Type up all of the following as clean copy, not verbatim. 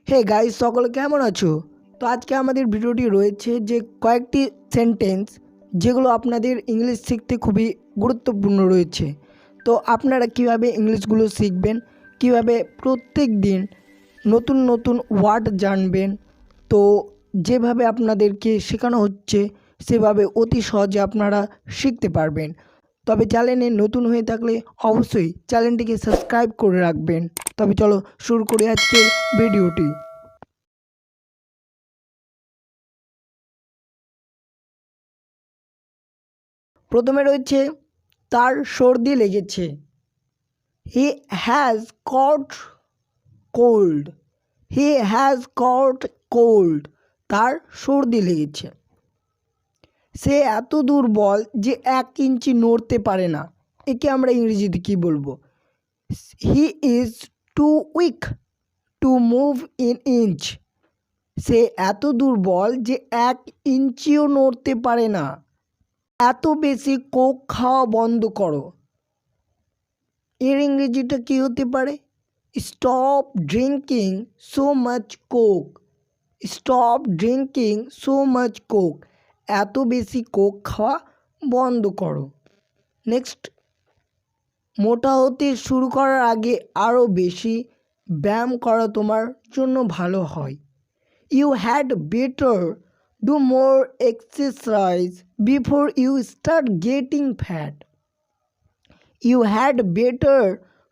Hey guys, সকলে কেমন আছো? তো আজকে আমাদের ভিডিওটি রয়েছে যে কয়েকটি সেন্টেন্স যেগুলো আপনাদের ইংলিশ শিখতে খুবই গুরুত্বপূর্ণ রয়েছে। তো আপনারা কিভাবে ইংলিশগুলো শিখবেন, কিভাবে প্রত্যেক দিন নতুন নতুন ওয়ার্ড জানবেন, তো যেভাবে আপনাদেরকে শেখানো হচ্ছে সেভাবে অতি সহজে আপনারা শিখতে পারবেন। তবে চ্যানেলে নতুন হয়ে থাকলে অবশ্যই চ্যানেলটিকে সাবস্ক্রাইব করে রাখবেন। তবে চলো শুরু করি আজকের ভিডিওটি। প্রথমে রয়েছে তার সর্দি লেগেছে। He has caught cold. He has caught cold. তার সর্দি লেগেছে। সে এত দুর্বল যে 1 ইঞ্চি নড়তে পারে না। একে আমরা ইংরেজিতে কী বলবো? He is too weak to move in inch. সে এত দুর্বল যে 1 ইঞ্চিও নড়তে পারে না। এত বেশি কোক খাওয়া বন্ধ করো। এর ইংরেজিটা কী হতে পারে? Stop drinking so much Coke. Stop drinking so much Coke. এত বেশি কোক খাওয়া বন্ধ করো। নেক্সট, মোটা হতে শুরু করার আগে আরও বেশি ব্যায়াম করা তোমার জন্য ভালো হয়। You had better do more exercise before you start getting fat. You had better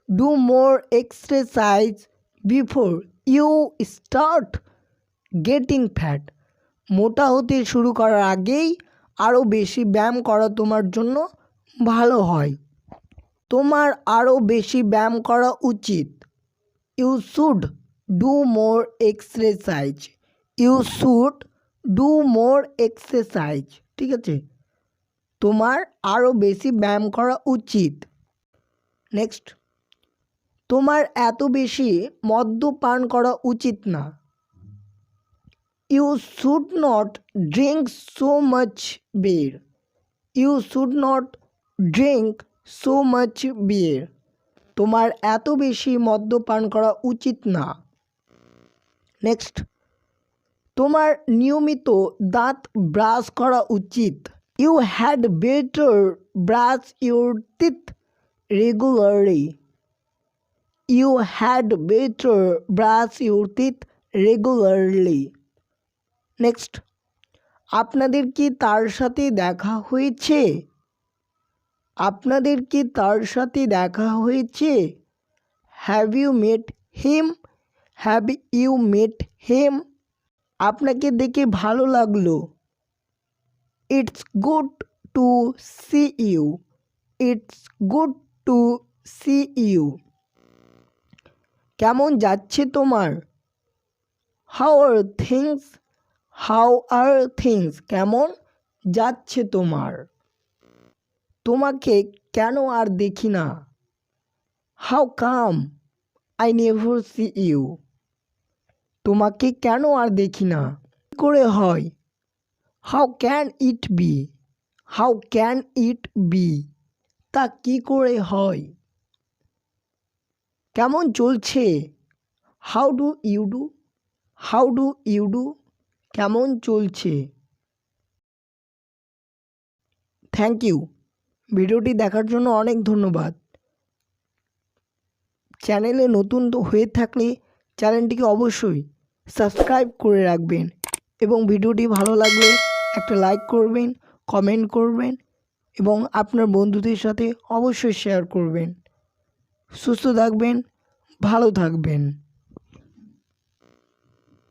do more exercise before you start getting fat. মোটা হতে শুরু করার আগেই আরও বেশি ব্যায়াম করা তোমার জন্য ভালো হয়। তোমার আরও বেশি ব্যায়াম করা উচিত। You should do more exercise. You should do more exercise. ঠিক আছে, তোমার আরও বেশি ব্যায়াম করা উচিত। নেক্সট, তোমার এত বেশি মদ্যপান করা উচিত না। You should not drink so much beer. You should not drink so much beer. তোমার এত বেশি মদ্যপান করা উচিত না। নেক্সট, তোমার নিয়মিত দাঁত ব্রাশ করা উচিত। You had better brush your teeth regularly. You had better brush your teeth regularly. Next, আপনাদের কি তার সাথে দেখা হয়েছে? আপনাদের কি তার সাথে দেখা হয়েছে? Have you met him? Have you met him? আপনাকে দেখে ভালো লাগলো। It's good to see you. It's good to see you. কেমন যাচ্ছে তোমার? How are things? How are things? কেমন যাচ্ছে তোমার? তোমাকে কেন আর দেখি না? How come I never see you? তোমাকে কেন আর দেখি না? কী করে হয়? How can it be? How can it be? তা কী করে হয়? কেমন চলছে? How do you do? How do you do? কেমন চলছে? Thank you. ভিডিওটি দেখার জন্য অনেক ধন্যবাদ। চ্যানেলে নতুন হয়ে থাকলে চ্যানেলটিকে অবশ্যই সাবস্ক্রাইব করে রাখবেন এবং ভিডিওটি ভালো লাগলে একটা লাইক করবেন, কমেন্ট করবেন এবং আপনার বন্ধুদের সাথে অবশ্যই শেয়ার করবেন। সুস্থ থাকবেন, ভালো থাকবেন।